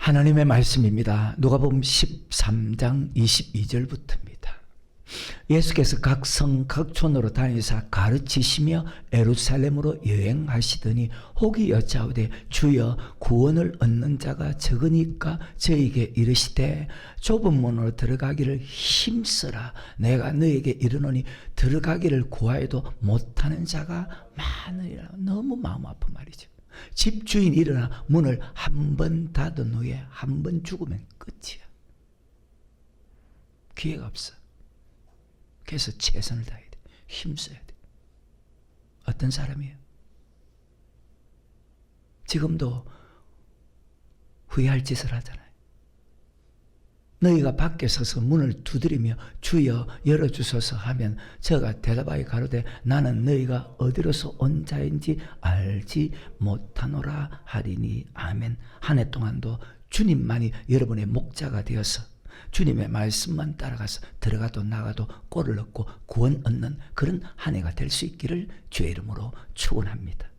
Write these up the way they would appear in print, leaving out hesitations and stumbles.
하나님의 말씀입니다. 누가복음 13장 22절부터입니다. 예수께서 각 성 각촌으로 다니사 가르치시며 예루살렘으로 여행하시더니 혹이 여짜오되 주여 구원을 얻는 자가 적으니까 저에게 이르시되 좁은 문으로 들어가기를 힘쓰라. 내가 너에게 이르노니 들어가기를 구하여도 못하는 자가 많으리라. 너무 마음 아픈 말이죠. 집주인 일어나 문을 한 번 닫은 후에 한 번 죽으면 끝이야. 기회가 없어. 그래서 최선을 다해야 돼. 힘써야 돼. 어떤 사람이에요? 지금도 후회할 짓을 하잖아요. 너희가 밖에 서서 문을 두드리며 주여 열어주소서 하면 저가 대답하여 가로되 나는 너희가 어디로서 온 자인지 알지 못하노라 하리니. 아멘. 한 해 동안도 주님만이 여러분의 목자가 되어서 주님의 말씀만 따라가서 들어가도 나가도 꼴을 얻고 구원 얻는 그런 한 해가 될 수 있기를 주의 이름으로 축원합니다.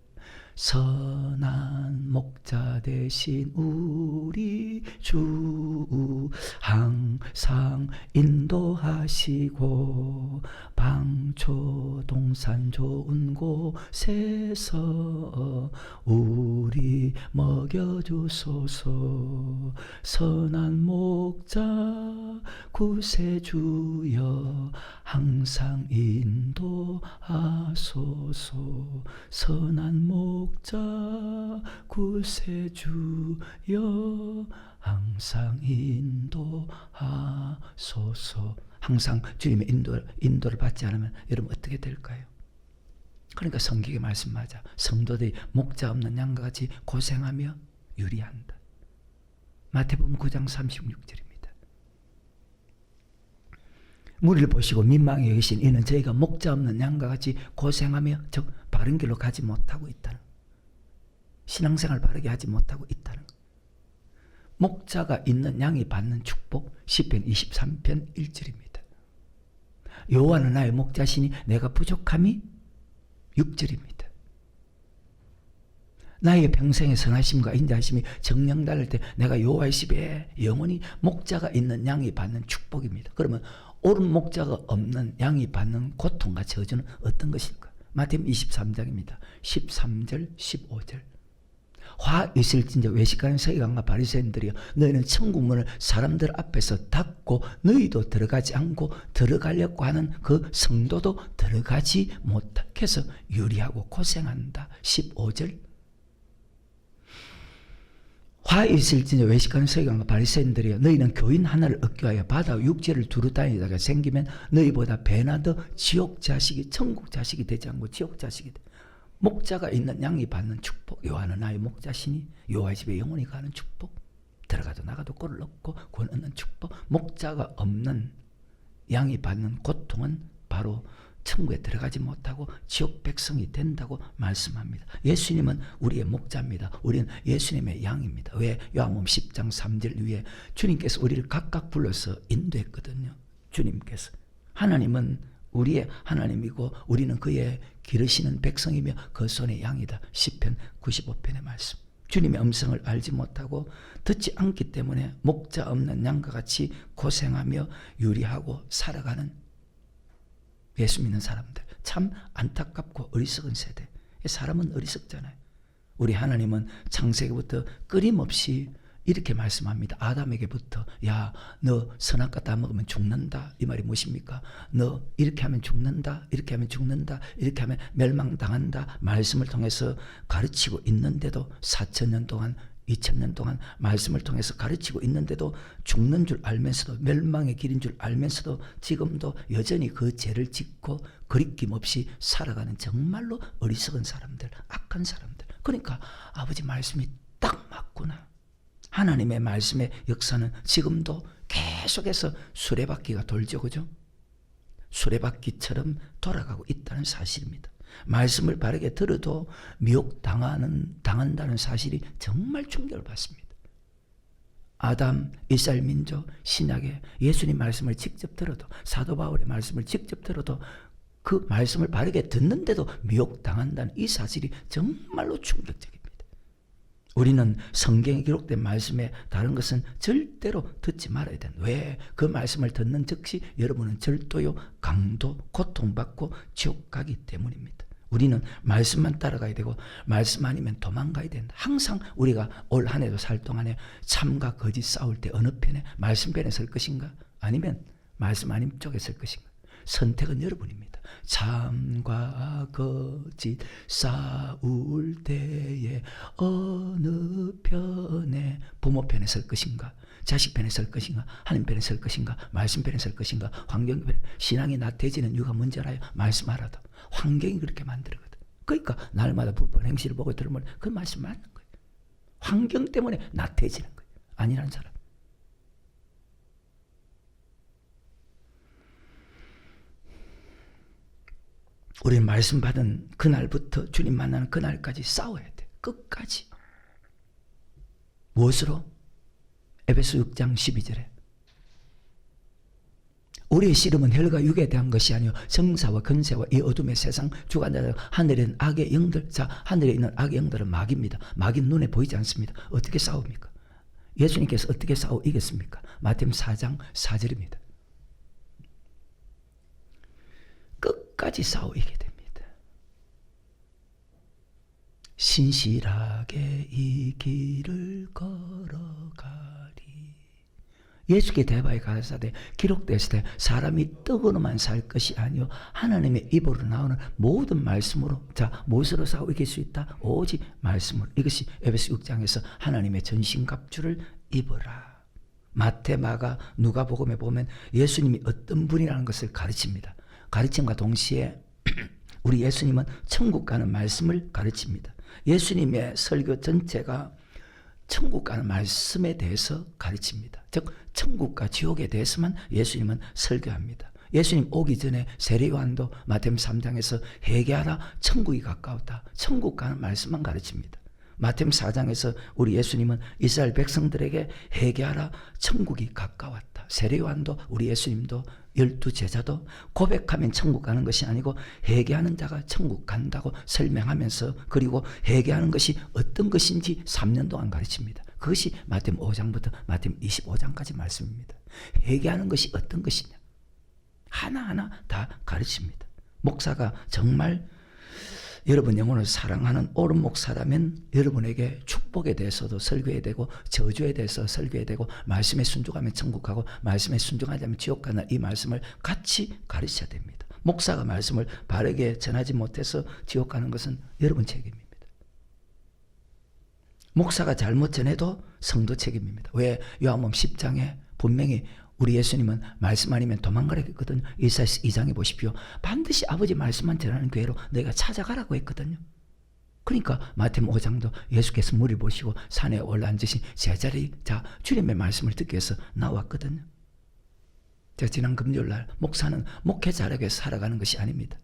선한 목자 되신 우리 주 항상 인도하시고 방초 동산 좋은 곳에서 우리 먹여주소서. 선한 목자 구세주여 항상 인도하소서. 선한 목자 구세주여 항상 인도하소서. 항상 주님의 인도를 받지 않으면 여러분 어떻게 될까요? 그러니까 성경의 말씀 맞아. 성도들이 목자 없는 양과 같이 고생하며 유리한다. 마태복음 9장 36절입니다. 무리를 보시고 민망히 여기신 이는 저희가 목자 없는 양과 같이 고생하며 즉 바른 길로 가지 못하고 있다는, 신앙생활 바르게 하지 못하고 있다는 것. 목자가 있는 양이 받는 축복, 시편 23편 1절입니다. 여호와는 나의 목자시니 내가 부족함이 6절입니다. 나의 평생의 선하심과 인자하심이 정령 다를 때 내가 여호와의 집에 영원히 목자가 있는 양이 받는 축복입니다. 그러면 옳은 목자가 없는 양이 받는 고통과 저주는 어떤 것일까? 마태복음 23장입니다. 13절 15절. 화 있을진저 외식하는 서기관과 바리새인들이여 너희는 천국 문을 사람들 앞에서 닫고 너희도 들어가지 않고 들어가려고 하는 그 성도도 들어가지 못하게 해서 유리하고 고생한다. 15절. 화 있을진저 외식하는 서기관과 바리새인들이여 너희는 교인 하나를 얻기 위하여 바다 육지를 두루 다니다가 생기면 너희보다 배나 더 지옥 자식이 천국 자식이 되지 않고 지옥 자식이 돼. 목자가 있는 양이 받는 축복. 여호와는 나의 목자시니 여호와의 집에 영원히 가는 축복. 들어가도 나가도 꼴을 얻고 구원 얻는 축복. 목자가 없는 양이 받는 고통은 바로 천국에 들어가지 못하고 지옥 백성이 된다고 말씀합니다. 예수님은 우리의 목자입니다. 우리는 예수님의 양입니다. 왜? 요한복음 10장 3절 위에 주님께서 우리를 각각 불러서 인도했거든요. 주님께서. 하나님은 우리의 하나님이고 우리는 그의 기르시는 백성이며 그 손의 양이다. 시편 95편의 말씀. 주님의 음성을 알지 못하고 듣지 않기 때문에 목자 없는 양과 같이 고생하며 유리하고 살아가는 예수 믿는 사람들. 참 안타깝고 어리석은 세대. 사람은 어리석잖아요. 우리 하나님은 창세기부터 끊임없이 이렇게 말씀합니다. 아담에게부터 야, 너 선악과 다 먹으면 죽는다. 이 말이 무엇입니까? 너 이렇게 하면 죽는다. 이렇게 하면 죽는다. 이렇게 하면 멸망당한다. 말씀을 통해서 가르치고 있는데도 4,000년 동안 2,000년 동안 말씀을 통해서 가르치고 있는데도 죽는 줄 알면서도 멸망의 길인 줄 알면서도 지금도 여전히 그 죄를 짓고 거리낌 없이 살아가는 정말로 어리석은 사람들, 악한 사람들. 그러니까 아버지 말씀이 딱 맞구나. 하나님의 말씀의 역사는 지금도 계속해서 수레바퀴가 돌죠. 그죠? 수레바퀴처럼 돌아가고 있다는 사실입니다. 말씀을 바르게 들어도 미혹당한다는 사실이 정말 충격을 받습니다. 아담, 이스라엘 민족, 신약에 예수님 말씀을 직접 들어도, 사도 바울의 말씀을 직접 들어도 그 말씀을 바르게 듣는데도 미혹당한다는 이 사실이 정말로 충격적입니다. 우리는 성경에 기록된 말씀에 다른 것은 절대로 듣지 말아야 된다. 왜? 그 말씀을 듣는 즉시 여러분은 절도요, 강도, 고통받고 지옥 가기 때문입니다. 우리는 말씀만 따라가야 되고 말씀 아니면 도망가야 된다. 항상 우리가 올 한 해도 살 동안에 참과 거짓 싸울 때 어느 편에, 말씀 편에 설 것인가? 아니면 말씀 아닌 쪽에 설 것인가? 선택은 여러분입니다. 참과 거짓 싸울 때에 어느 편에, 부모 편에 설 것인가, 자식 편에 설 것인가, 하나님 편에 설 것인가, 말씀 편에 설 것인가, 환경 편에. 신앙이 나태해지는 이유가 뭔지 알아요? 말씀 알아도 환경이 그렇게 만들거든. 그러니까 날마다 불법 행실을 보고 들으면 그 말씀 맞는 거예요. 환경 때문에 나태해지는 거예요. 아니라는 사람. 우리는 말씀 받은 그날부터 주님 만나는 그날까지 싸워야 돼. 끝까지. 무엇으로? 에베소 6장 12절에 우리의 씨름은 혈과 육에 대한 것이 아니요 정사와 권세와 이 어둠의 세상 주관자들, 하늘에 있는 악의 영들. 자, 하늘에 있는 악의 영들은 마귀입니다. 마귀는 눈에 보이지 않습니다. 어떻게 싸웁니까? 예수님께서 어떻게 싸워 이겼습니까? 마태복음 4장 4절입니다. 끝까지 싸워 이기게 됩니다. 신실하게 이 길을 걸어가리. 예수께 대바에 가라사대 기록되었을 때 사람이 떡으로만 살 것이 아니요 하나님의 입으로 나오는 모든 말씀으로. 자, 무엇으로 싸워 이길 수 있다? 오직 말씀으로. 이것이 에베소 6장에서 하나님의 전신갑주를 입어라. 마태, 마가, 누가복음에 보면 예수님이 어떤 분이라는 것을 가르칩니다. 가르침과 동시에 우리 예수님은 천국 가는 말씀을 가르칩니다. 예수님의 설교 전체가 천국 가는 말씀에 대해서 가르칩니다. 즉 천국과 지옥에 대해서만 예수님은 설교합니다. 예수님 오기 전에 세례요한도 마태복음 3장에서 회개하라, 천국이 가까웠다. 천국 가는 말씀만 가르칩니다. 마태복음 4장에서 우리 예수님은 이스라엘 백성들에게 회개하라, 천국이 가까웠다. 세례요한도 우리 예수님도 12제자도 고백하면 천국 가는 것이 아니고 회개하는 자가 천국 간다고 설명하면서, 그리고 회개하는 것이 어떤 것인지 3년 동안 가르칩니다. 그것이 마태복음 5장부터 마태복음 25장까지 말씀입니다. 회개하는 것이 어떤 것이냐 하나하나 다 가르칩니다. 목사가 정말 여러분 영혼을 사랑하는 옳은 목사라면 여러분에게 축복에 대해서도 설교해야 되고 저주에 대해서 설교해야 되고 말씀에 순종하면 천국 가고 말씀에 순종하지 않으면 지옥 가는 이 말씀을 같이 가르쳐야 됩니다. 목사가 말씀을 바르게 전하지 못해서 지옥 가는 것은 여러분 책임입니다. 목사가 잘못 전해도 성도 책임입니다. 왜? 요한복음 10장에 분명히 우리 예수님은 말씀 아니면 도망가라고 했거든요. 이사야서 2장에 보십시오. 반드시 아버지 말씀만 전하는 교회로 너희가 찾아가라고 했거든요. 그러니까 마태복음 5장도 예수께서 물을 보시고 산에 올라앉으신 제자리, 자, 주님의 말씀을 듣기 위해서 나왔거든요. 제가 지난 금요일날 목사는 목회 잘하기 위해서 살아가는 것이 아닙니다.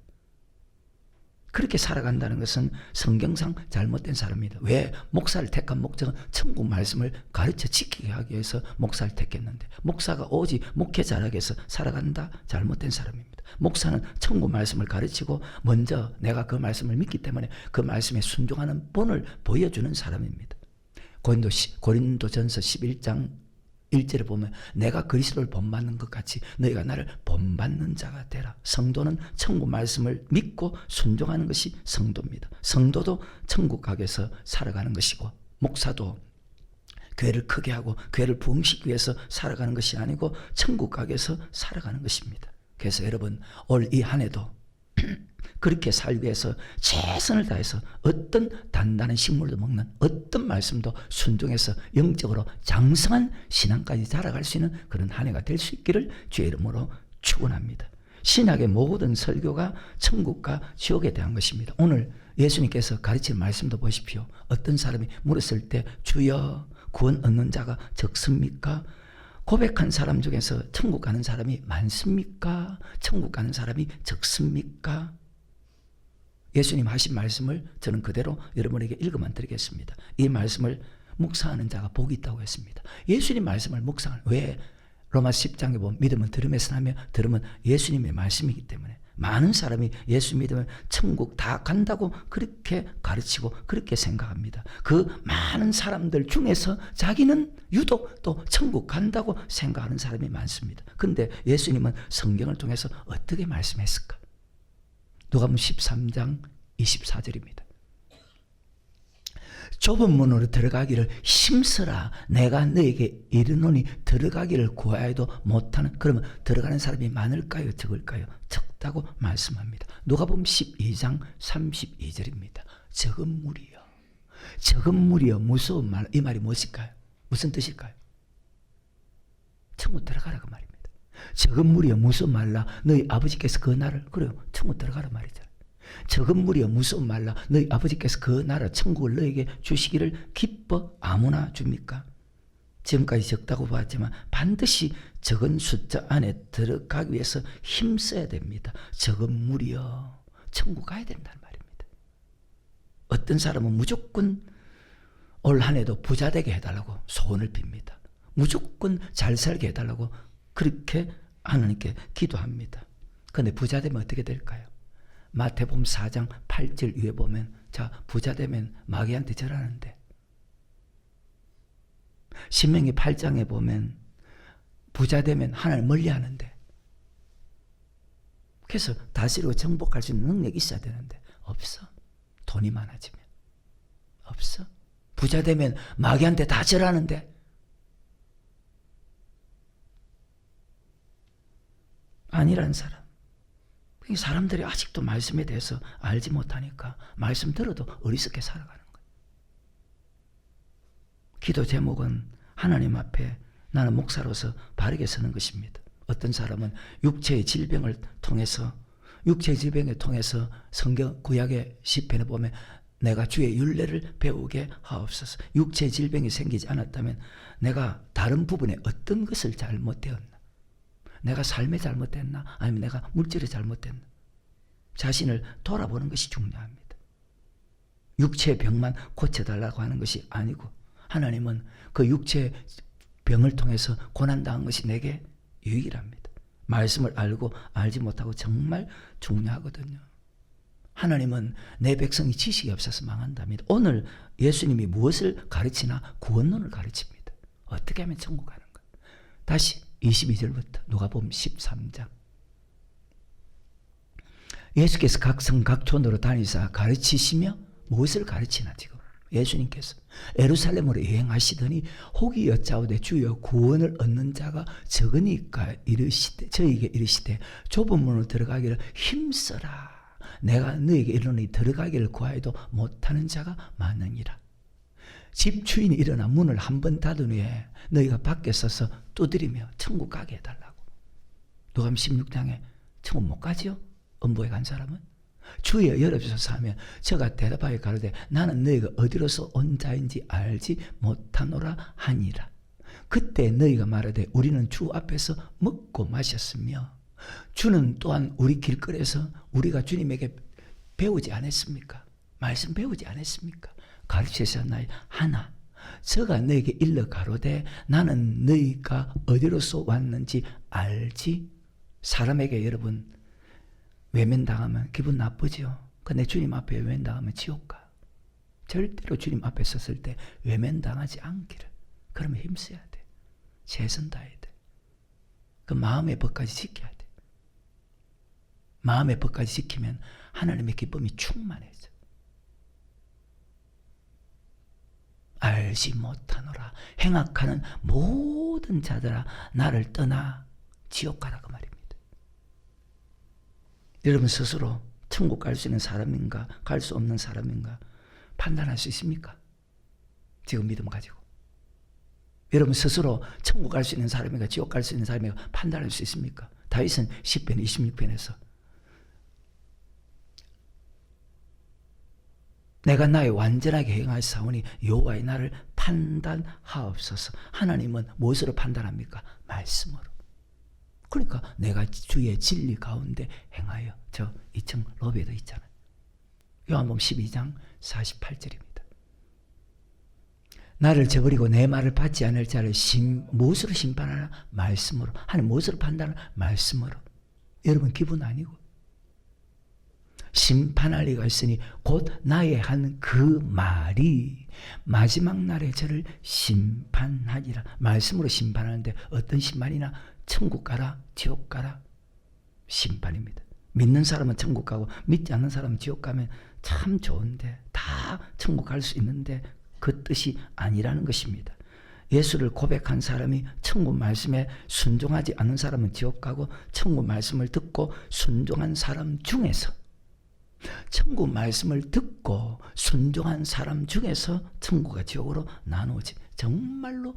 그렇게 살아간다는 것은 성경상 잘못된 사람입니다. 왜? 목사를 택한 목적은 천국 말씀을 가르쳐 지키게 하기 위해서 목사를 택했는데, 목사가 오직 목회 잘하기 위해서 살아간다? 잘못된 사람입니다. 목사는 천국 말씀을 가르치고 먼저 내가 그 말씀을 믿기 때문에 그 말씀에 순종하는 본을 보여주는 사람입니다. 고린도전서 11장 1절에 보면 내가 그리스도를 본받는 것 같이 너희가 나를 본받는 자가 되라. 성도는 천국 말씀을 믿고 순종하는 것이 성도입니다. 성도도 천국 가기 위해서 살아가는 것이고, 목사도 교회를 크게 하고 교회를 부흥시키기 위해서 살아가는 것이 아니고 천국 가기 위해서 살아가는 것입니다. 그래서 여러분 올 이 한 해도 그렇게 살기 위해서 최선을 다해서 어떤 단단한 식물도 먹는 어떤 말씀도 순종해서 영적으로 장성한 신앙까지 자라갈 수 있는 그런 한 해가 될 수 있기를 주의 이름으로 축원합니다. 신약의 모든 설교가 천국과 지옥에 대한 것입니다. 오늘 예수님께서 가르친 말씀도 보십시오. 어떤 사람이 물었을 때 주여 구원 얻는 자가 적습니까? 고백한 사람 중에서 천국 가는 사람이 많습니까? 천국 가는 사람이 적습니까? 예수님 하신 말씀을 저는 그대로 여러분에게 읽어만 드리겠습니다. 이 말씀을 묵상하는 자가 복이 있다고 했습니다. 예수님 말씀을 묵상하는, 왜? 로마 10장에 보면 믿음은 들음에서 나며 들음은 예수님의 말씀이기 때문에 많은 사람이 예수 믿으면 천국 다 간다고 그렇게 가르치고 그렇게 생각합니다. 그 많은 사람들 중에서 자기는 유독 또 천국 간다고 생각하는 사람이 많습니다. 그런데 예수님은 성경을 통해서 어떻게 말씀했을까? 누가복음 13장 24절입니다. 좁은 문으로 들어가기를 힘쓰라. 내가 너에게 이르노니 들어가기를 구하여도 못하는. 그러면 들어가는 사람이 많을까요? 적을까요? 적다고 말씀합니다. 누가복음 12장 32절입니다. 적은 무리여. 적은 무리여. 무서운 말. 이 말이 무엇일까요? 무슨 뜻일까요? 천국 들어가라 그 말입니다. 적은 무리여 무서운 말라. 너희 아버지께서 그 나라를. 그래요. 천국 들어가라 말이잖아요. 적은 무리여 무서운 말라. 너희 아버지께서 그 나라 천국을 너에게 주시기를 기뻐 아무나 줍니까? 지금까지 적다고 봤지만 반드시 적은 숫자 안에 들어가기 위해서 힘써야 됩니다. 적은 무리여 천국 가야 된다는 말입니다. 어떤 사람은 무조건 올 한 해도 부자 되게 해달라고 소원을 빕니다. 무조건 잘 살게 해달라고 그렇게 하나님께 기도합니다. 그런데 부자 되면 어떻게 될까요? 마태복음 4장 8절 위에 보면 자 부자 되면 마귀한테 절하는데, 신명기 8장에 보면 부자 되면 하나님을 멀리하는데, 그래서 다스리고 정복할 수 있는 능력이 있어야 되는데 없어. 돈이 많아지면 없어. 부자 되면 마귀한테 다 절하는데 아니란 사람. 사람들이 아직도 말씀에 대해서 알지 못하니까 말씀 들어도 어리석게 살아가는 거예요. 기도 제목은 하나님 앞에 나는 목사로서 바르게 서는 것입니다. 어떤 사람은 육체의 질병을 통해서 성경 구약의 시편에 보면 내가 주의 율례를 배우게 하옵소서. 육체의 질병이 생기지 않았다면 내가 다른 부분에 어떤 것을 잘못되었나? 내가 삶에 잘못됐나? 아니면 내가 물질에 잘못됐나? 자신을 돌아보는 것이 중요합니다. 육체의 병만 고쳐달라고 하는 것이 아니고 하나님은 그 육체의 병을 통해서 고난당한 것이 내게 유익이랍니다. 말씀을 알고 알지 못하고 정말 중요하거든요. 하나님은 내 백성이 지식이 없어서 망한답니다. 오늘 예수님이 무엇을 가르치나 구원론을 가르칩니다. 어떻게 하면 천국 가는 가? 다시 22절부터 누가복음 13장. 예수께서 각 성 각촌으로 다니사 가르치시며 무엇을 가르치나 지금 예수님께서 예루살렘으로 여행하시더니 혹이 여짜오되 주여 구원을 얻는 자가 적으니까 저에게 이르시되 좁은 문으로 들어가기를 힘써라. 내가 너에게 이르노니 들어가기를 구하여도 못하는 자가 많으니라. 집주인이 일어나 문을 한 번 닫은 후에 너희가 밖에 서서 두드리며 천국 가게 해달라고. 누가복음 16장에 천국 못 가지요? 음보에 간 사람은 주여 열어주소서 하면 저가 대답하여 가로되 나는 너희가 어디로서 온 자인지 알지 못하노라 하니라. 그때 너희가 말하되 우리는 주 앞에서 먹고 마셨으며 주는 또한 우리 길거리에서 우리가 주님에게 배우지 않았습니까? 말씀 배우지 않았습니까? 가르치셨나요? 하나 저가 너에게 일러 가로되 나는 너희가 어디로서 왔는지 알지. 사람에게 여러분 외면당하면 기분 나쁘죠. 근데 주님 앞에 외면당하면 지옥 가. 절대로 주님 앞에 섰을 때 외면당하지 않기를. 그러면 힘써야 돼. 최선 다해야 돼. 그 마음의 법까지 지켜야 돼. 마음의 법까지 지키면 하나님의 기쁨이 충만해져. 알지 못하노라. 행악하는 모든 자들아 나를 떠나 지옥 가라 그 말입니다. 여러분 스스로 천국 갈 수 있는 사람인가 갈 수 없는 사람인가 판단할 수 있습니까? 지금 믿음 가지고 여러분 스스로 천국 갈 수 있는 사람인가 지옥 갈 수 있는 사람인가 판단할 수 있습니까? 다윗은 10편 26편에서 내가 나의 완전하게 행하사오니 여호와의 나를 판단하옵소서. 하나님은 무엇으로 판단합니까? 말씀으로. 그러니까 내가 주의 진리 가운데 행하여 저 2층 로비에도 있잖아요. 요한복음 12장 48절입니다. 나를 저버리고 내 말을 받지 않을 자를 무엇으로 심판하나? 말씀으로. 하나님 무엇으로 판단하나? 말씀으로. 여러분 기분 아니고. 심판할 이가 있으니 곧 나의 한 그 말이 마지막 날에 저를 심판하리라. 말씀으로 심판하는데 어떤 심판이나? 천국 가라, 지옥 가라. 심판입니다. 믿는 사람은 천국 가고 믿지 않는 사람은 지옥 가면 참 좋은데, 다 천국 갈 수 있는데 그 뜻이 아니라는 것입니다. 예수를 고백한 사람이 천국 말씀에 순종하지 않는 사람은 지옥 가고, 천국 말씀을 듣고 순종한 사람 중에서, 천국 말씀을 듣고 순종한 사람 중에서 천국과 지옥으로 나누어지. 정말로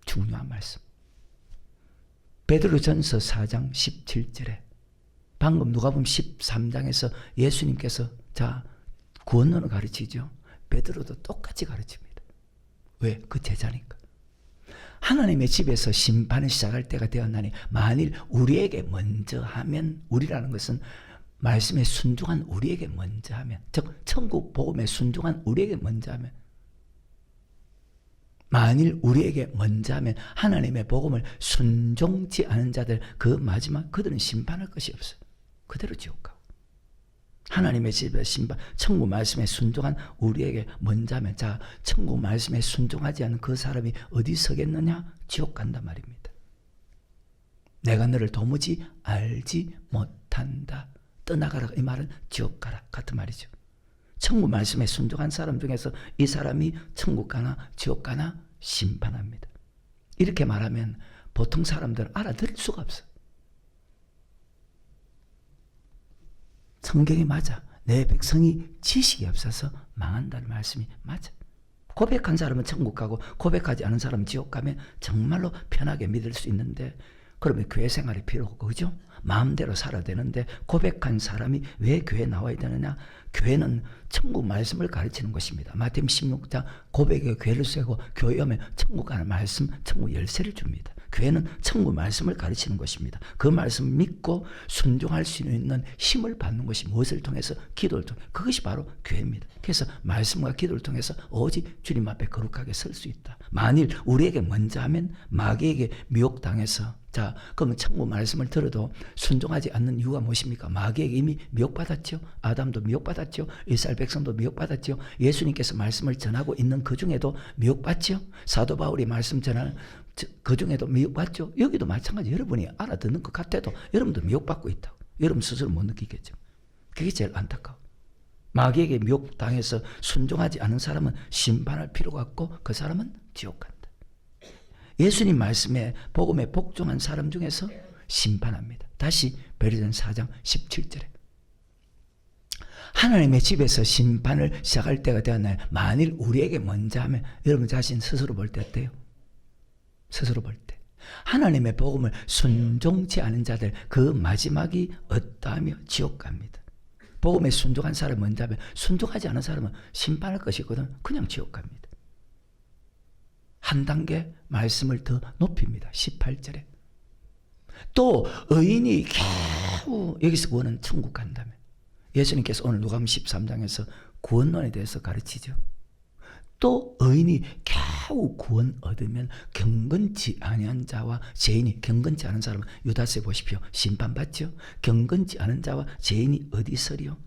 중요한 말씀. 베드로전서 4장 17절에 방금 누가복음 13장에서 예수님께서 구원론을 가르치죠. 베드로도 똑같이 가르칩니다. 왜? 그 제자니까. 하나님의 집에서 심판을 시작할 때가 되었나니 만일 우리에게 먼저 하면, 우리라는 것은 말씀에 순종한 우리에게 먼저 하면, 즉 천국 복음에 순종한 우리에게 먼저 하면, 만일 우리에게 먼저 하면 하나님의 복음을 순종치 않은 자들, 그 마지막 그들은 심판할 것이 없어요. 그대로 지옥 가고. 하나님의 집에 심판, 천국 말씀에 순종한 우리에게 먼저 하면, 천국 말씀에 순종하지 않은 그 사람이 어디 서겠느냐? 지옥 간단 말입니다. 내가 너를 도무지 알지 못한다. 떠나가라. 이 말은 지옥 가라 같은 말이죠. 천국 말씀에 순종한 사람 중에서 이 사람이 천국 가나 지옥 가나 심판합니다. 이렇게 말하면 보통 사람들은 알아들을 수가 없어. 성경이 맞아. 내 백성이 지식이 없어서 망한다는 말씀이 맞아. 고백한 사람은 천국 가고 고백하지 않은 사람은 지옥 가면 정말로 편하게 믿을 수 있는데, 그러면 교회 생활이 필요 없고, 그죠? 마음대로 살아야 되는데 고백한 사람이 왜 교회에 나와야 되느냐? 교회는 천국 말씀을 가르치는 것입니다. 마태복음 16장 고백의 교회를 세우고 교회 오면 천국 가는 말씀, 천국 열쇠를 줍니다. 교회는 천국 말씀을 가르치는 것입니다. 그 말씀을 믿고 순종할 수 있는 힘을 받는 것이 무엇을 통해서? 기도를 통해. 그것이 바로 교회입니다. 그래서 말씀과 기도를 통해서 오직 주님 앞에 거룩하게 설 수 있다. 만일 우리에게 먼저 하면 마귀에게 미혹당해서, 그러면 천국 말씀을 들어도 순종하지 않는 이유가 무엇입니까? 마귀에게 이미 미혹받았죠. 아담도 미혹받았죠. 이스라엘 백성도 미혹받았죠. 예수님께서 말씀을 전하고 있는 그 중에도 미혹받죠. 사도 바울이 말씀 전하는 그 중에도 미혹받죠. 여기도 마찬가지. 여러분이 알아듣는 것 같아도 여러분도 미혹받고 있다고. 여러분 스스로 못 느끼겠죠. 그게 제일 안타까워. 마귀에게 미혹당해서 순종하지 않은 사람은 심판할 필요가 없고 그 사람은 지옥 간다. 예수님 말씀에 복음에 복종한 사람 중에서 심판합니다. 다시 베드로전서 4장 17절에 하나님의 집에서 심판을 시작할 때가 되었나요? 만일 우리에게 먼저 하면, 여러분 자신 스스로 볼 때 어때요? 스스로 볼 때 하나님의 복음을 순종치 않은 자들, 그 마지막이 어떠하며? 지옥 갑니다. 복음에 순종한 사람 먼저 하면, 순종하지 않은 사람은 심판할 것이거든. 그냥 지옥 갑니다. 한 단계 말씀을 더 높입니다. 18절에 또 의인이 겨우 여기서 구원은 천국 간다면, 예수님께서 오늘 누가복음 13장에서 구원론에 대해서 가르치죠. 또 의인이 겨우 구원 얻으면 경건치 아니한 자와 죄인이, 경건치 않은 사람은 유다스에 보십시오. 심판받죠. 경건치 않은 자와 죄인이 어디 있으리요?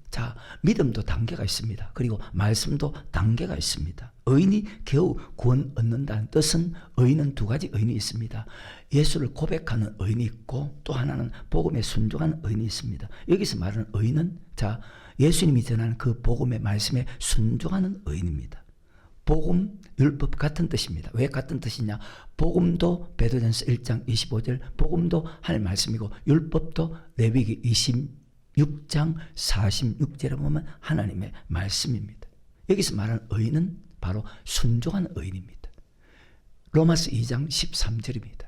믿음도 단계가 있습니다. 그리고 말씀도 단계가 있습니다. 의인이 겨우 구원 얻는다는 뜻은, 의인은 두 가지 의인이 있습니다. 예수를 고백하는 의인이 있고, 또 하나는 복음에 순종하는 의인이 있습니다. 여기서 말하는 의인은 예수님이 전하는 그 복음의 말씀에 순종하는 의인입니다. 복음, 율법 같은 뜻입니다. 왜 같은 뜻이냐? 복음도 베드로전서 1장 25절, 복음도 하나님의 말씀이고 율법도 레위기 26장 46절에 보면 하나님의 말씀입니다. 여기서 말하는 의인은 바로 순종하는 의인입니다. 로마서 2장 13절입니다.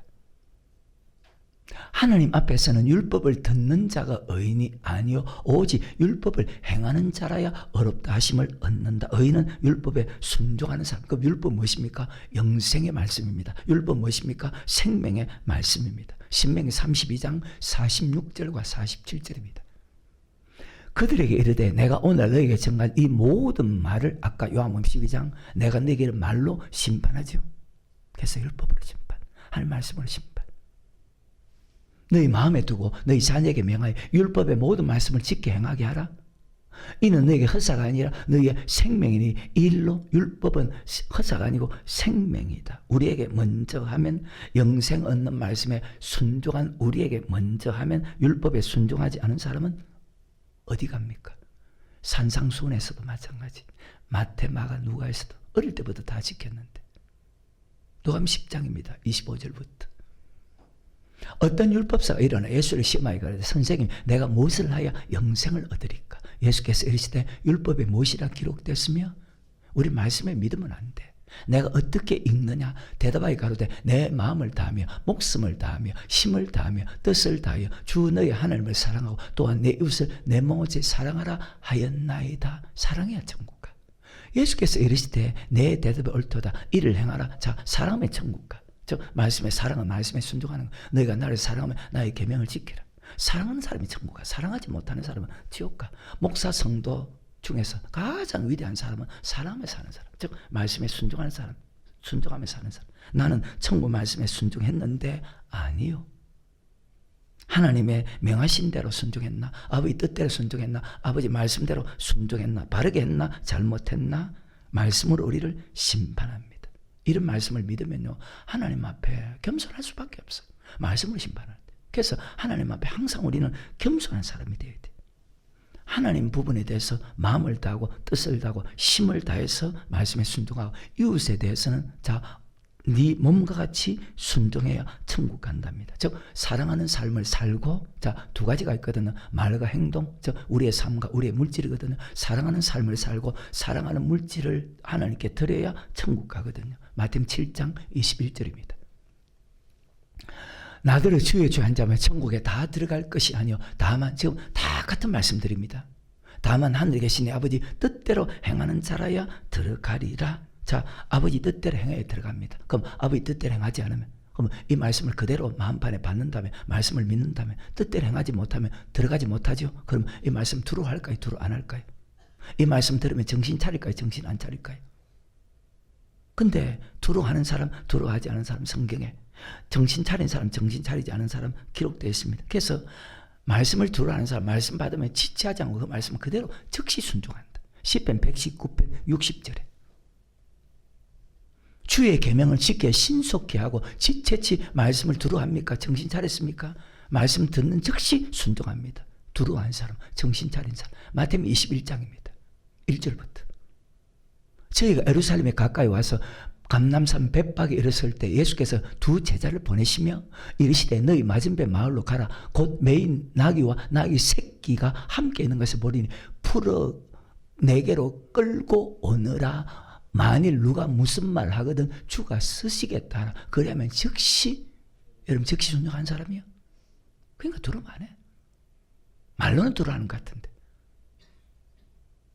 하나님 앞에서는 율법을 듣는 자가 의인이 아니요 오직 율법을 행하는 자라야 어렵다 하심을 얻는다. 의인은 율법에 순종하는 사람. 그 율법 무엇입니까? 영생의 말씀입니다. 율법 무엇입니까? 생명의 말씀입니다. 신명기 32장 46절과 47절입니다. 그들에게 이르되 내가 오늘 너에게 정한 이 모든 말을 아까 요한복음 12장 내가 너에게 말로 심판하죠. 그래서 율법으로 심판, 하나님 말씀으로 심판. 너희 마음에 두고 너희 자녀에게 명하여 율법의 모든 말씀을 지켜 행하게 하라. 이는 너에게 허사가 아니라 너희의 생명이니 이 일로 율법은 허사가 아니고 생명이다. 우리에게 먼저 하면 영생 얻는 말씀에 순종한 우리에게 먼저 하면 율법에 순종하지 않은 사람은 어디 갑니까? 산상수훈에서도 마찬가지. 마태, 마가, 누가에서도 어릴 때부터 다 지켰는데. 누가복음 10장입니다. 25절부터. 어떤 율법사가 일어나 예수를 시험하여 가로되 선생님 내가 무엇을 하여 영생을 얻으리까? 예수께서 이르시되 율법에 무엇이라 기록됐으며 우리 말씀에 믿으면 안 돼. 내가 어떻게 읽느냐? 대답하여 가로되 내 마음을 다하며 목숨을 다하며 힘을 다하며 뜻을 다하여 주 너의 하나님을 사랑하고 또한 내 이웃을 내 몸같이 사랑하라 하였나이다. 사랑해야 천국 가. 예수께서 이르시되 내 대답이 옳도다. 이를 행하라. 자, 사랑하면 천국 가. 즉 말씀에 사랑은 말씀에 순종하는 거. 너희가 나를 사랑하면 나의 계명을 지키라. 사랑하는 사람이 천국 가. 사랑하지 못하는 사람은 지옥 가. 목사 성도 중에서 가장 위대한 사람은 사랑하며 사는 사람. 즉 말씀에 순종하는 사람. 순종하며 사는 사람. 나는 천국 말씀에 순종했는데 아니요. 하나님의 명하신 대로 순종했나? 아버지 뜻대로 순종했나? 아버지 말씀대로 순종했나? 바르게 했나? 잘못했나? 말씀으로 우리를 심판합니다. 이런 말씀을 믿으면요, 하나님 앞에 겸손할 수밖에 없어요. 말씀으로 심판할 때. 그래서 하나님 앞에 항상 우리는 겸손한 사람이 되어야 돼요. 하나님 부분에 대해서 마음을 다하고 뜻을 다하고 힘을 다해서 말씀에 순종하고 이웃에 대해서는 자, 네 몸과 같이 순종해야 천국 간답니다. 즉 사랑하는 삶을 살고 자, 두 가지가 있거든요. 말과 행동, 즉 우리의 삶과 우리의 물질이거든요. 사랑하는 삶을 살고 사랑하는 물질을 하나님께 드려야 천국 가거든요. 마태복음 7장 21절입니다. 나더러 주의 주 한 자면 천국에 다 들어갈 것이 아니요 다만 지금 다 같은 말씀드립니다. 다만 하늘에 계신 내 아버지 뜻대로 행하는 자라야 들어가리라. 자, 아버지 뜻대로 행해야 들어갑니다. 그럼 아버지 뜻대로 행하지 않으면 그럼 이 말씀을 그대로 마음판에 받는다면 말씀을 믿는다면 뜻대로 행하지 못하면 들어가지 못하죠. 그럼 이 말씀 두루 할까요? 두루 안 할까요? 이 말씀 들으면 정신 차릴까요? 정신 안 차릴까요? 근데 두루 하는 사람, 두루 하지 않은 사람 성경에 정신 차린 사람, 정신 차리지 않은 사람 기록되어 있습니다. 그래서 말씀을 두루 하는 사람, 말씀 받으면 지체하지 않고 그 말씀을 그대로 즉시 순종한다. 시편 119편 60절에 주의 계명을 지켜 신속히 하고 지체치 말씀을 두루 합니까? 정신 차렸습니까? 말씀 듣는 즉시 순종합니다. 두루 한 사람, 정신 차린 사람. 마태복음 21장입니다. 1절부터. 저희가 예루살렘에 가까이 와서 감람산 벳박에 이르렀을 때 예수께서 두 제자를 보내시며 이르시되 너희 맞은편 마을로 가라. 곧 매인 나귀와 나귀 새끼가 함께 있는 것을 보리니 풀어 내게로 끌고 오너라. 만일 누가 무슨 말 하거든 주가 쓰시겠다 하라. 그러면 즉시, 여러분 즉시 순종한 사람이요? 그러니까 두려움 안 해. 말로는 두려워하는 것 같은데.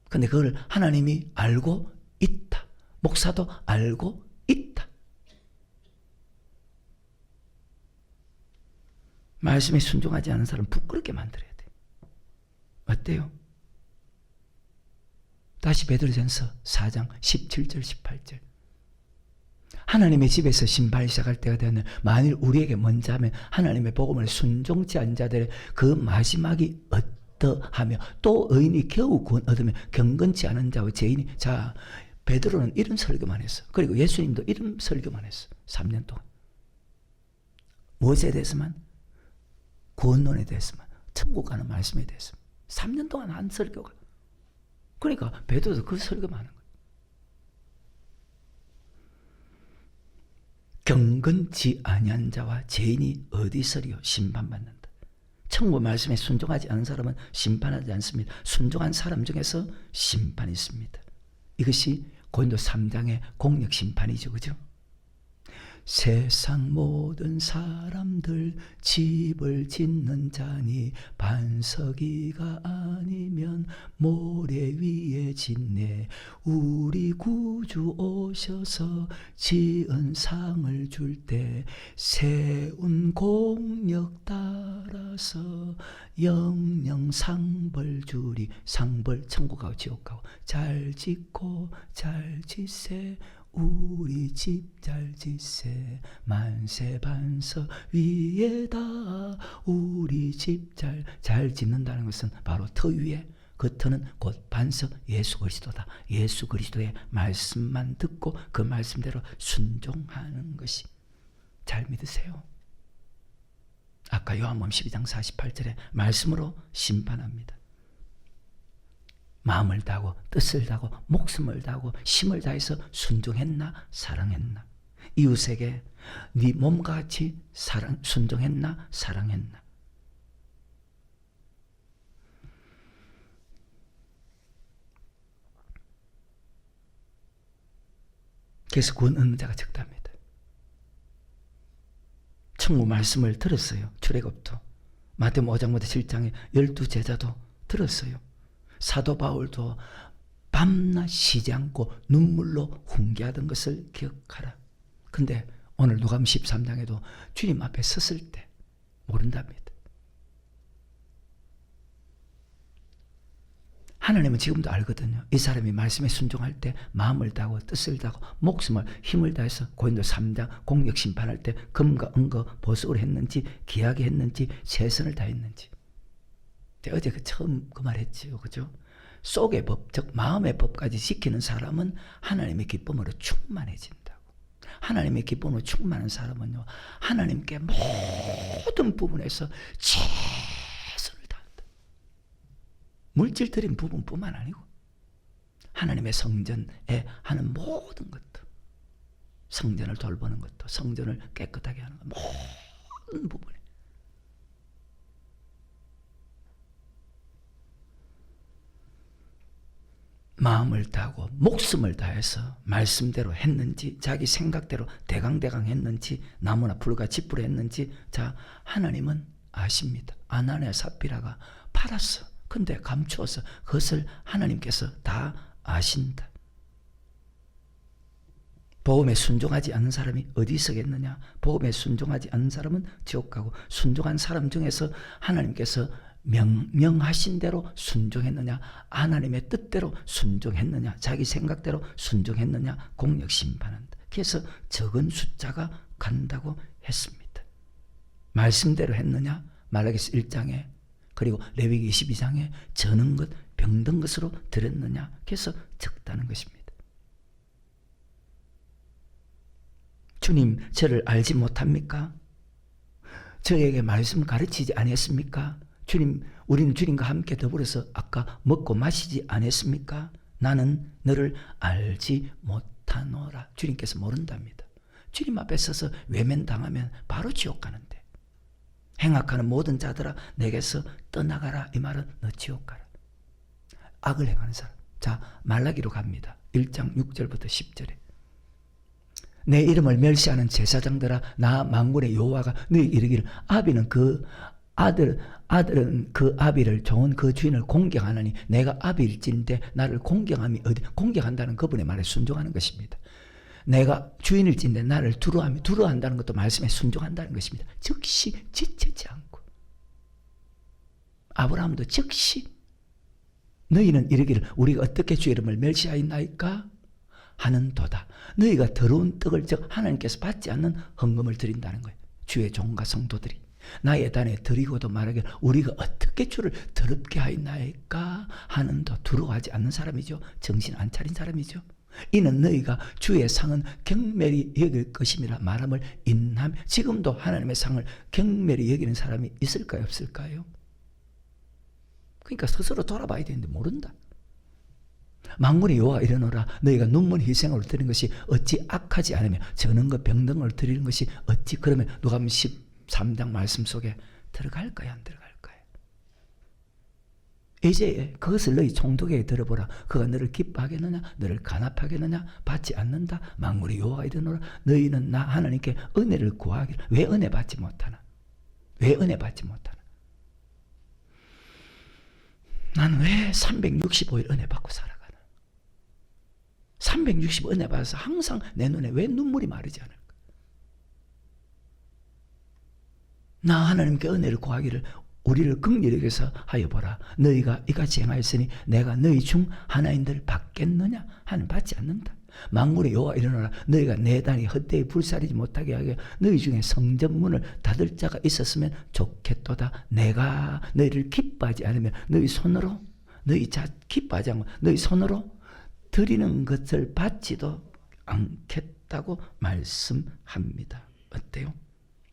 근데 그걸 하나님이 알고 있다. 목사도 알고 있다. 말씀에 순종하지 않은 사람 부끄럽게 만들어야 돼. 어때요? 다시 베드로전서 4장 17절 18절. 하나님의 집에서 신발을 시작할 때가 되면 만일 우리에게 먼저 하면 하나님의 복음을 순종치 않은 자들의 그 마지막이 어떠하며 또 의인이 겨우 구원 얻으면 경건치 않은 자와 죄인이. 자, 베드로는 이런 설교만 했어. 그리고 예수님도 이런 설교만 했어. 3년 동안. 무엇에 대해서만? 구원론에 대해서만. 천국 가는 말씀에 대해서. 3년 동안 한 설교가. 그러니까 베드로도 그 설교만 하는 거예요. 경건치 아니한 자와 죄인이 어디서리요? 심판받는다. 천국 말씀에 순종하지 않은 사람은 심판하지 않습니다. 순종한 사람 중에서 심판이 있습니다. 이것이 고린도 3장의 공력 심판이죠. 그죠? 세상 모든 사람들 집을 짓는 자니 반석이가 아니면 모래 위에 짓네. 우리 구주 오셔서 지은 상을 줄 때 세운 공력 따라서 영영 상벌 주리. 상벌 천국하고 지옥하고. 잘 짓고 잘 짓세 우리 집 잘 짓세. 만세 반석 위에다 우리 집 잘 짓는다는 것은 바로 터 위에, 그 터는 곧 반석 예수 그리스도다. 예수 그리스도의 말씀만 듣고 그 말씀대로 순종하는 것이. 잘 믿으세요. 아까 요한복음 12장 48절에 말씀으로 심판합니다. 마음을 다하고 뜻을 다하고 목숨을 다하고 힘을 다해서 순종했나 사랑했나. 이웃에게 네 몸과 같이 순종했나 사랑했나. 그래서 구원 얻는 자가 적답니다. 천국 말씀을 들었어요. 출애굽도 마태복음 5장부터 7장에 12제자도 들었어요. 사도 바울도 밤낮 쉬지 않고 눈물로 훈계하던 것을 기억하라. 근데 오늘 누가복음 13장에도 주님 앞에 섰을 때 모른답니다. 하나님은 지금도 알거든요. 이 사람이 말씀에 순종할 때 마음을 다하고 뜻을 다하고 목숨을 힘을 다해서 고린도 3장 공력 심판할 때 금과 은과 보석으로 했는지 귀하게 했는지 최선을 다했는지. 제가 어제 처음 그 말 했지요. 그죠? 속의 법, 즉 마음의 법까지 지키는 사람은 하나님의 기쁨으로 충만해진다고. 하나님의 기쁨으로 충만한 사람은요, 하나님께 모든 부분에서 최선을 다한다. 물질적인 부분뿐만 아니고 하나님의 성전에 하는 모든 것도, 성전을 돌보는 것도, 성전을 깨끗하게 하는 것, 모든 부분에 마음을 다하고 목숨을 다해서 말씀대로 했는지, 자기 생각대로 대강대강 했는지, 나무나 불과 짓불 했는지, 자, 하나님은 아십니다. 아나니아 삽비라가 팔았어. 근데 감추어서 그것을 하나님께서 다 아신다. 복음에 순종하지 않는 사람이 어디 있겠느냐? 복음에 순종하지 않는 사람은 지옥 가고, 순종한 사람 중에서 하나님께서 명령하신 대로 순종했느냐, 하나님의 뜻대로 순종했느냐, 자기 생각대로 순종했느냐, 공력 심판한다. 그래서 적은 숫자가 간다고 했습니다. 말씀대로 했느냐, 말라기서 1장에 그리고 레위기 22장에 저는 것 병든 것으로 드렸느냐, 그래서 적다는 것입니다. 주님, 저를 알지 못합니까? 저에게 말씀 가르치지 않았습니까? 주님, 우리는 주님과 함께 더불어서 아까 먹고 마시지 않았습니까? 나는 너를 알지 못하노라. 주님께서 모른답니다. 주님 앞에 서서 외면당하면 바로 지옥 가는데, 행악하는 모든 자들아 내게서 떠나가라. 이 말은 너 지옥 가라. 악을 행하는 사람. 자, 말라기로 갑니다. 1장 6절부터 10절에 내 이름을 멸시하는 제사장들아, 나 만군의 여호와가 너희 이르기를 아비는 그 아들은 그 아비를 좋은 그 주인을 공경하나니 내가 아비일진데 나를 공경함이 어디. 공경한다는 그분의 말에 순종하는 것입니다. 내가 주인일진데 나를 두려워한다는 것도 말씀에 순종한다는 것입니다. 즉시 지체지 않고. 아브라함도 즉시 너희는 이르기를 우리가 어떻게 주 이름을 멸시하였나이까 하는도다. 너희가 더러운 떡을, 즉 하나님께서 받지 않는 헌금을 드린다는 거예요. 주의 종과 성도들이 나의 단에 드리고도 말하기를 우리가 어떻게 주를 더럽게 하였나이까 하는도. 두려워하지 않는 사람이죠. 정신 안 차린 사람이죠. 이는 너희가 주의 상은 경멸히 여길 것임이라 말함을 인함. 지금도 하나님의 상을 경멸히 여기는 사람이 있을까요, 없을까요? 그러니까 스스로 돌아봐야 되는데 모른다. 만군의 여호와 이르노라, 너희가 눈물 희생으로 드리는 것이 어찌 악하지 않으며 저는 것 병등을 드리는 것이 어찌. 그러면 누가복음 13장 말씀 속에 들어갈까요, 안 들어갈까요? 이제 그것을 너희 총독에게 들어보라. 그가 너를 기뻐하겠느냐 너를 간합하겠느냐. 받지 않는다. 만물의 여호와가 이르노라. 너희는 나 하나님께 은혜를 구하기를. 왜 은혜 받지 못하나? 왜 은혜 받지 못하나? 난 왜 365일 은혜 받고 살아가나? 365일 은혜 받아서 항상 내 눈에 왜 눈물이 마르지 않을까? 나 하나님께 은혜를 구하기를 우리를 긍휼히 여기서 하여 보라. 너희가 이같이 행하였으니 내가 너희 중 하나인들 받겠느냐? 하나님 받지 않는다. 만군의 여호와 이르노라. 너희가 내 땅에 헛되이 불살이지 못하게 하게 너희 중에 성전문을 닫을 자가 있었으면 좋겠도다. 내가 너희를 기뻐하지 않으면 너희 손으로 기뻐하지 않고 너희 손으로 드리는 것을 받지도 않겠다고 말씀합니다. 어때요?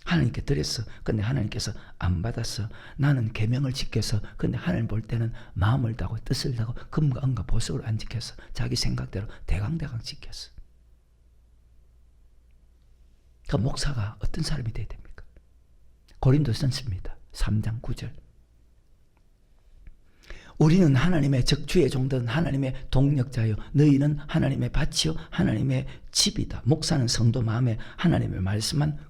하나님께 드렸어. 근데 하나님께서 안 받았어. 나는 계명을 지켜서 근데 하나님 볼 때는 마음을 다하고 뜻을 다하고 금과 은과 보석을 안 지켰어. 자기 생각대로 대강대강 지켰어. 그 목사가 어떤 사람이 돼야 됩니까? 고린도전서입니다. 3장 9절. 우리는 하나님의 적주의 종들은 하나님의 동력자요 너희는 하나님의 밭이요 하나님의 집이다. 목사는 성도 마음에 하나님의 말씀만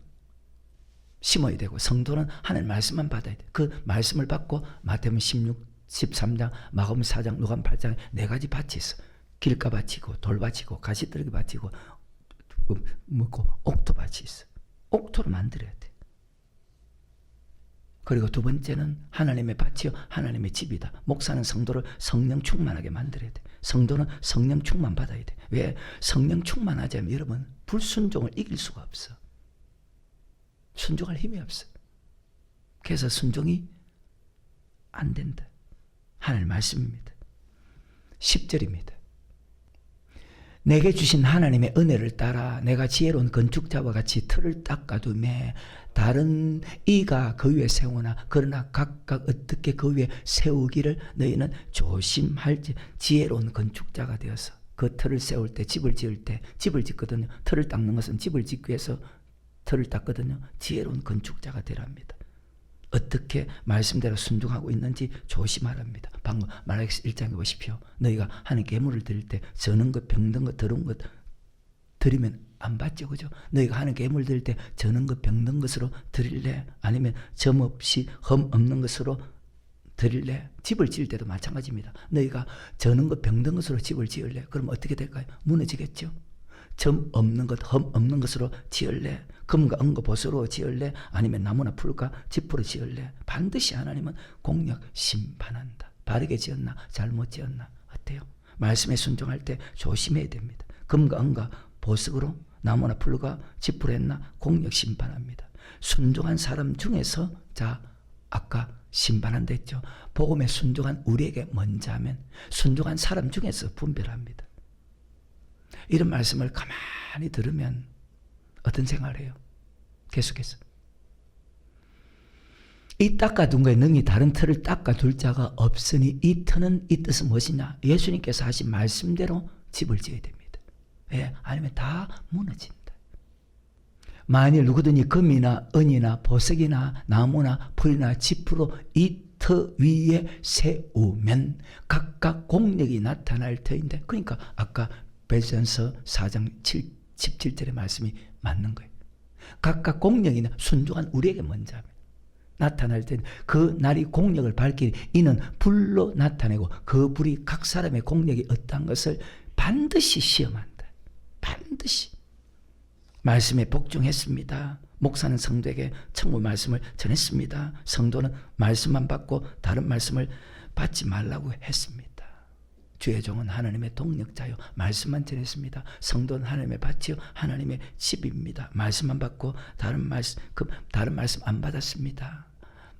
심어야 되고 성도는 하나님의 말씀만 받아야 돼. 그 말씀을 받고 마태복음 16, 13장, 마가복음 4장, 누가복음 8장에 4가지 밭이 있어. 길가밭이고 돌밭이고 가시떨기 밭이고 옥토밭이 있어. 옥토를 만들어야 돼. 그리고 두 번째는 하나님의 밭이요 하나님의 집이다. 목사는 성도를 성령 충만하게 만들어야 돼. 성도는 성령 충만 받아야 돼. 왜? 성령 충만하지 않으면 여러분 불순종을 이길 수가 없어. 순종할 힘이 없어. 그래서 순종이 안 된다. 하나님 말씀입니다. 10절입니다. 내게 주신 하나님의 은혜를 따라 내가 지혜로운 건축자와 같이 틀을 닦아두매 다른 이가 그 위에 세우나 그러나 각각 어떻게 그 위에 세우기를 너희는 조심할지. 지혜로운 건축자가 되어서 그 틀을 세울 때 집을 지을 때 집을 짓거든요. 틀을 닦는 것은 집을 짓기 위해서 틀을 닦거든요. 지혜로운 건축자가 되랍니다. 어떻게 말씀대로 순종하고 있는지 조심하랍니다. 방금 말라기서 1장에 보십시오. 너희가 하나님께 예물을 드릴 때 저는 것, 병든 것, 더러운 것 드리면 안 받죠. 그죠? 너희가 하나님께 예물 드릴 때 저는 것, 병든 것으로 드릴래? 아니면 점 없이 흠 없는 것으로 드릴래? 집을 지을 때도 마찬가지입니다. 너희가 저는 것, 병든 것으로 집을 지을래? 그럼 어떻게 될까요? 무너지겠죠? 점 없는 것, 흠 없는 것으로 지을래? 금과 은과 보석으로 지을래? 아니면 나무나 풀과 지프로 지을래? 반드시 하나님은 공력 심판한다. 바르게 지었나? 잘못 지었나? 어때요? 말씀에 순종할 때 조심해야 됩니다. 금과 은과 보석으로 나무나 풀과 지프로 했나? 공력 심판합니다. 순종한 사람 중에서 자 아까 심판한다 했죠. 복음에 순종한 우리에게 먼저 하면 순종한 사람 중에서 분별합니다. 이런 말씀을 가만히 들으면 어떤 생각을 해요? 계속해서. 이 닦아둔 거에 능히 다른 틀을 닦아둘 자가 없으니 이 틀은 이 뜻은 무엇이냐? 예수님께서 하신 말씀대로 집을 지어야 됩니다. 왜? 아니면 다 무너진다. 만일 누구든지 금이나 은이나 보석이나 나무나 풀이나 지프로 이 터 위에 세우면 각각 공력이 나타날 터인데 그러니까 아까 베드로전서 4장 17절의 말씀이 맞는 거예요. 각각 공력이나 순종한 우리에게 먼저 하면 나타날 때 그 날이 공력을 밝히니 이는 불로 나타내고 그 불이 각 사람의 공력이 어떠한 것을 반드시 시험한다. 반드시. 말씀에 복종했습니다. 목사는 성도에게 천국 말씀을 전했습니다. 성도는 말씀만 받고 다른 말씀을 받지 말라고 했습니다. 주의 종은 하나님의 동력자요 말씀만 전했습니다. 성도는 하나님의 밭이요 하나님의 집입니다. 말씀만 받고 다른 말씀 안 받았습니다.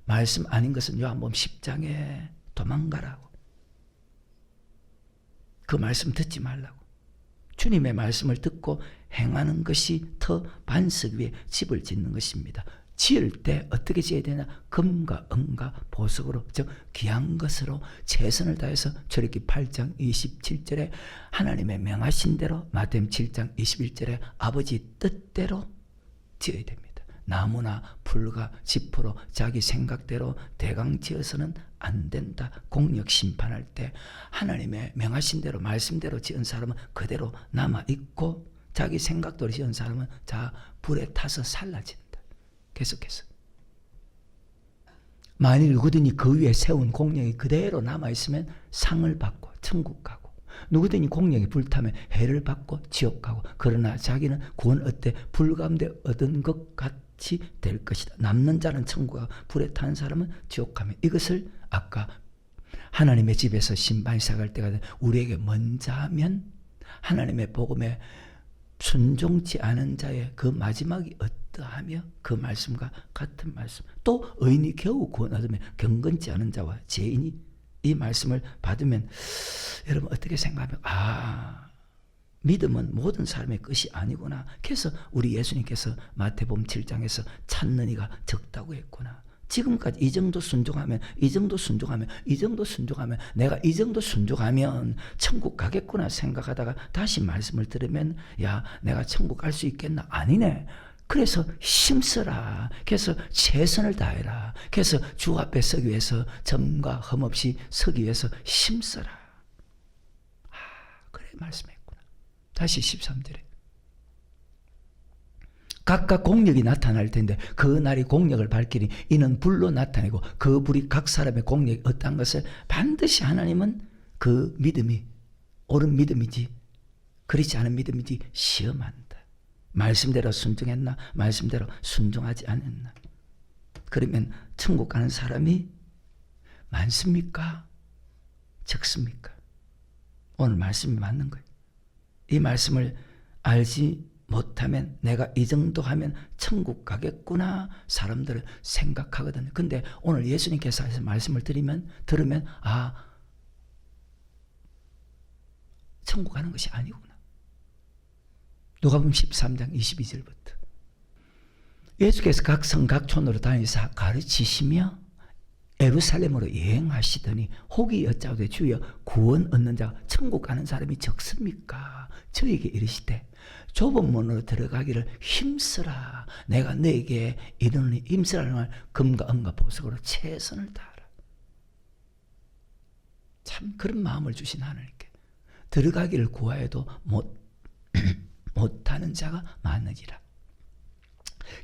말씀 아닌 것은 요한복음 10장에 도망가라고. 그 말씀 듣지 말라고. 주님의 말씀을 듣고 행하는 것이 터 반석 위에 집을 짓는 것입니다. 지을 때 어떻게 지어야 되냐? 금과 은과 보석으로 즉 귀한 것으로 최선을 다해서 출애굽기 8장 27절에 하나님의 명하신 대로 마태복음 7장 21절에 아버지 뜻대로 지어야 됩니다. 나무나 불과 지푸로 자기 생각대로 대강지어서는 안 된다. 공력 심판할 때 하나님의 명하신 대로 말씀대로 지은 사람은 그대로 남아있고 자기 생각대로 지은 사람은 불에 타서 살라진다. 계속해서. 만일 누구든지 그 위에 세운 공력이 그대로 남아있으면 상을 받고 천국 가고, 누구든지 공력이 불타면 해를 받고 지옥 가고, 그러나 자기는 구원 얻되 불 가운데 얻은 것 같이 될 것이다. 남는 자는 천국 가고 불에 탄 사람은 지옥 가면, 이것을 아까 하나님의 집에서 심판이 시작할 때가 우리에게 먼저 하면 하나님의 복음에 순종치 않은 자의 그 마지막이 어떠하며 그 말씀과 같은 말씀, 또 의인이 겨우 구원 얻으면 경건치 않은 자와 죄인이 이 말씀을 받으면 여러분 어떻게 생각하면 믿음은 모든 사람의 것이 아니구나. 그래서 우리 예수님께서 마태복음 7장에서 찾는 이가 적다고 했구나. 지금까지 이 정도 순종하면 내가 이 정도 순종하면 천국 가겠구나 생각하다가 다시 말씀을 들으면 야, 내가 천국 갈 수 있겠나? 아니네. 그래서 힘쓰라. 그래서 최선을 다해라. 그래서 주 앞에 서기 위해서 점과 흠 없이 서기 위해서 힘쓰라. 그래 말씀했구나. 다시 13절에 각각 공력이 나타날 텐데 그 날이 공력을 밝히니 이는 불로 나타내고 그 불이 각 사람의 공력이 어떠한 것을 반드시 하나님은 그 믿음이 옳은 믿음이지 그렇지 않은 믿음이지 시험한다. 말씀대로 순종했나 말씀대로 순종하지 않았나. 그러면 천국 가는 사람이 많습니까? 적습니까? 오늘 말씀이 맞는 거예요. 이 말씀을 알지 못하면 내가 이 정도 하면 천국 가겠구나 사람들은 생각하거든요. 근데 오늘 예수님께서 말씀을 들으면 천국 가는 것이 아니구나. 누가복음 13장 22절부터 예수께서 각 성 각촌으로 다니사 가르치시며 예루살렘으로 여행하시더니 혹이 여짜오되 주여 구원 얻는 자가 천국 가는 사람이 적습니까? 저에게 이르시되 좁은 문으로 들어가기를 힘쓰라. 내가 너에게 이르노니 힘쓰라는 말 금과 은과 보석으로 최선을 다하라. 참 그런 마음을 주신 하나님께 들어가기를 구하여도 못하는 자가 많으리라.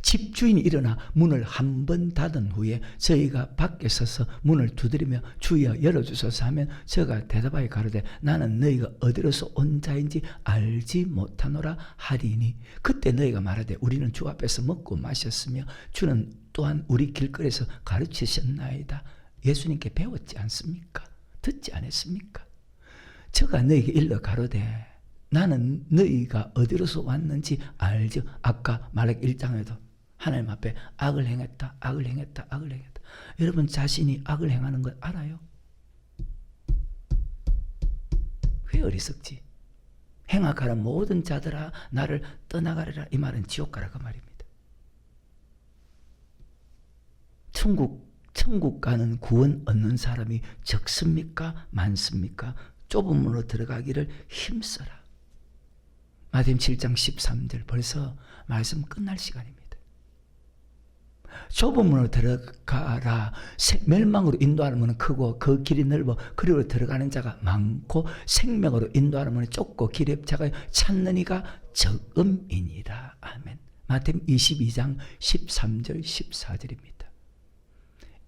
집주인이 일어나 문을 한 번 닫은 후에 저희가 밖에 서서 문을 두드리며 주여 열어주소서 하면 저가 대답하여 가로되 나는 너희가 어디로서 온 자인지 알지 못하노라 하리니 그때 너희가 말하되 우리는 주 앞에서 먹고 마셨으며 주는 또한 우리 길거리에서 가르치셨나이다. 예수님께 배웠지 않습니까? 듣지 않았습니까? 저가 너희에게 일러 가로되 나는 너희가 어디로서 왔는지 알죠. 아까 말라기 1장에도 하나님 앞에 악을 행했다. 여러분 자신이 악을 행하는 걸 알아요? 왜 어리석지? 행악하는 모든 자들아 나를 떠나가리라. 이 말은 지옥 가라 그 말입니다. 천국 가는 구원 얻는 사람이 적습니까? 많습니까? 좁은 문으로 들어가기를 힘써라. 마태복음 7장 13절 벌써 말씀 끝날 시간입니다. 좁은 문으로 들어가라. 멸망으로 인도하는 문은 크고 그 길이 넓어 그리로 들어가는 자가 많고 생명으로 인도하는 문은 좁고 길이 작아요 찾는 이가 적음이니라. 아멘. 마태복음 22장 13절 14절입니다.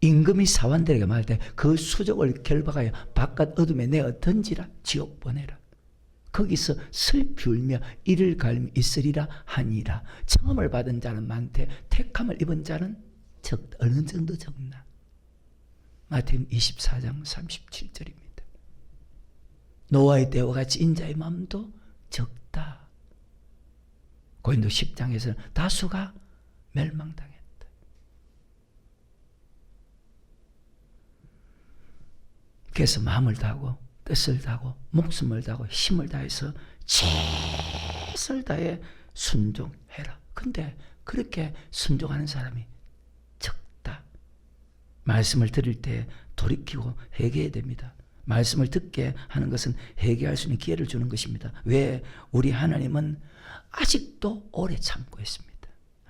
임금이 사환들에게 말할 때 그 수족을 결박하여 바깥 어둠에 내어 던지라. 지옥 보내라. 거기서 슬피 울며 이를 갈미 있으리라 하니라. 청함을 받은 자는 많되 택함을 입은 자는 적다. 어느 정도 적나? 마태복음 24장 37절입니다. 노아의 때와 같이 인자의 마음도 적다. 고린도 10장에서는 다수가 멸망당했다. 그래서 마음을 다하고 뜻을 다하고 목숨을 다하고 힘을 다해서 최선을 다해 순종해라. 근데 그렇게 순종하는 사람이 적다. 말씀을 들을 때 돌이키고 회개해야 됩니다. 말씀을 듣게 하는 것은 회개할 수 있는 기회를 주는 것입니다. 왜? 우리 하나님은 아직도 오래 참고 있습니다.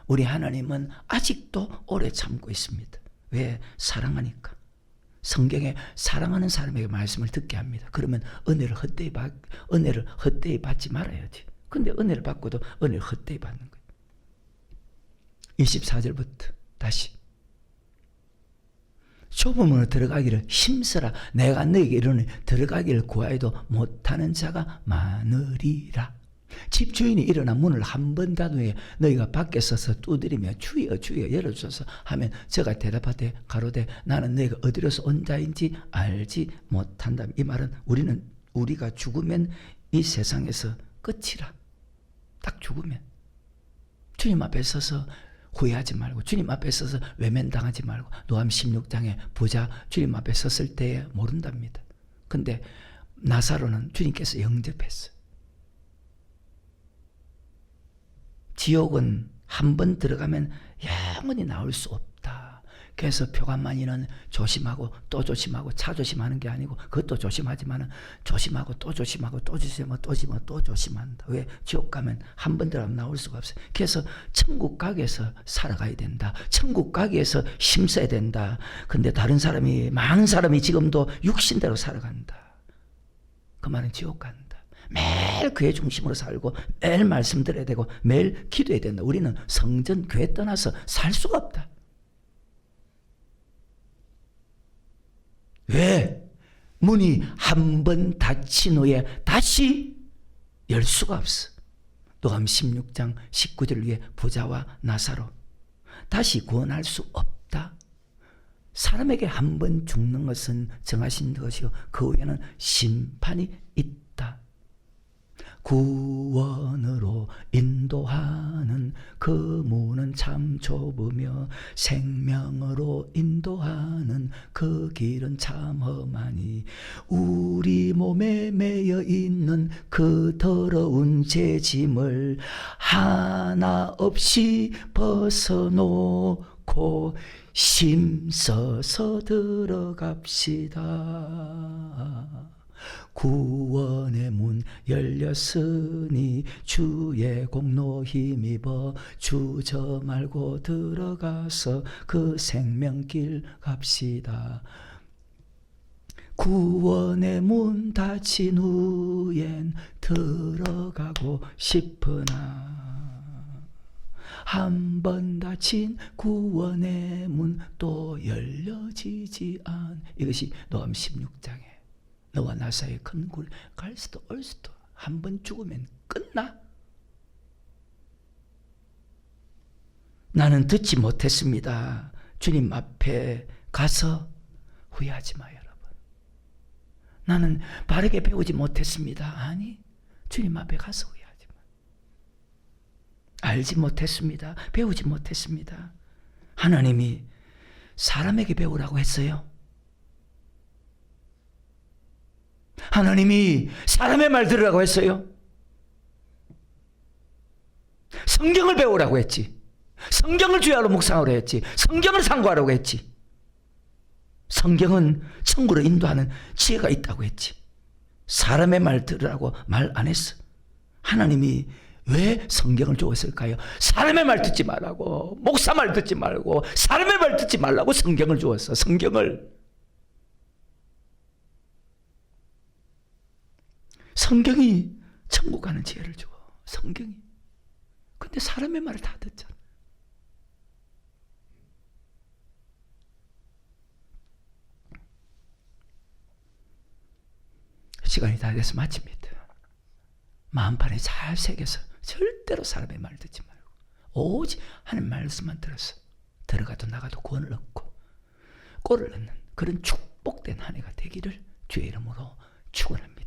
우리 하나님은 아직도 오래 참고 있습니다. 왜? 사랑하니까. 성경에 사랑하는 사람에게 말씀을 듣게 합니다. 그러면 은혜를 헛되이 받지 말아야지. 근데 은혜를 받고도 은혜를 헛되이 받는 거예요. 24절부터 다시. 좁은 문으로 들어가기를 힘쓰라. 내가 너에게 이르노니 들어가기를 구하여도 못하는 자가 많으리라. 집주인이 일어나 문을 한 번 닫은 후에 너희가 밖에 서서 두드리며 주여 주여 열어주소서 하면 저가 대답하되 가로되 나는 너희가 어디로서 온 자인지 알지 못한다. 이 말은 우리가 죽으면 이 세상에서 끝이라. 딱 죽으면 주님 앞에 서서 후회하지 말고, 주님 앞에 서서 외면당하지 말고. 노암 16장에 부자 주님 앞에 섰을 때에 모른답니다. 근데 나사로는 주님께서 영접했어요. 지옥은 한 번 들어가면 영원히 나올 수 없다. 그래서 표관만이는 조심하고 또 조심하고 차 조심하는 게 아니고 그것도 조심하지만 조심하고 또 조심하고 또 조심하고 또 조심하고 또 조심한다. 왜? 지옥 가면 한 번 들어가면 나올 수가 없어요. 그래서 천국 가기 위해서 살아가야 된다. 천국 가기 위해서 힘써야 된다. 근데 많은 사람이 지금도 육신대로 살아간다. 그 말은 지옥 간다. 매일 교회 중심으로 살고 매일 말씀 들어야 되고 매일 기도해야 된다. 우리는 성전 교회 떠나서 살 수가 없다. 왜? 문이 한 번 닫힌 후에 다시 열 수가 없어. 노암 16장 19절 위에 부자와 나사로 다시 구원할 수 없다. 사람에게 한 번 죽는 것은 정하신 것이요 그 후에는 심판이 있다. 구원으로 인도하는 그 문은 참 좁으며 생명으로 인도하는 그 길은 참 험하니 우리 몸에 매여 있는 그 더러운 죄짐을 하나 없이 벗어놓고 힘써서 들어갑시다. 구원의 문 열렸으니 주의 공로 힘입어 주저 말고 들어가서 그 생명길 갑시다. 구원의 문 닫힌 후엔 들어가고 싶으나 한 번 닫힌 구원의 문 또 열려지지 않. 이것이 노암 16장에 너와 나 사이에 큰 굴 갈 수도 올 수도. 한 번 죽으면 끝나? 나는 듣지 못했습니다. 주님 앞에 가서 후회하지 마요, 여러분. 나는 바르게 배우지 못했습니다. 아니, 주님 앞에 가서 후회하지 마. 알지 못했습니다. 배우지 못했습니다. 하나님이 사람에게 배우라고 했어요. 하나님이 사람의 말 들으라고 했어요. 성경을 배우라고 했지. 성경을 주야로 묵상하라고 했지. 성경을 상고하라고 했지. 성경은 천국으로 인도하는 지혜가 있다고 했지. 사람의 말 들으라고 말 안 했어. 하나님이 왜 성경을 주었을까요? 사람의 말 듣지 말라고, 목사 말 듣지 말고, 사람의 말 듣지 말라고 성경을 주었어. 성경이 천국 가는 지혜를 줘. 성경이. 근데 사람의 말을 다 듣잖아. 시간이 다 돼서 마칩니다. 마음판에 잘 새겨서 절대로 사람의 말을 듣지 말고 오직 하나님 말씀만 들어서 들어가도 나가도 구원을 얻고 꼴을 얻는 그런 축복된 한 해가 되기를 주의 이름으로 축원합니다.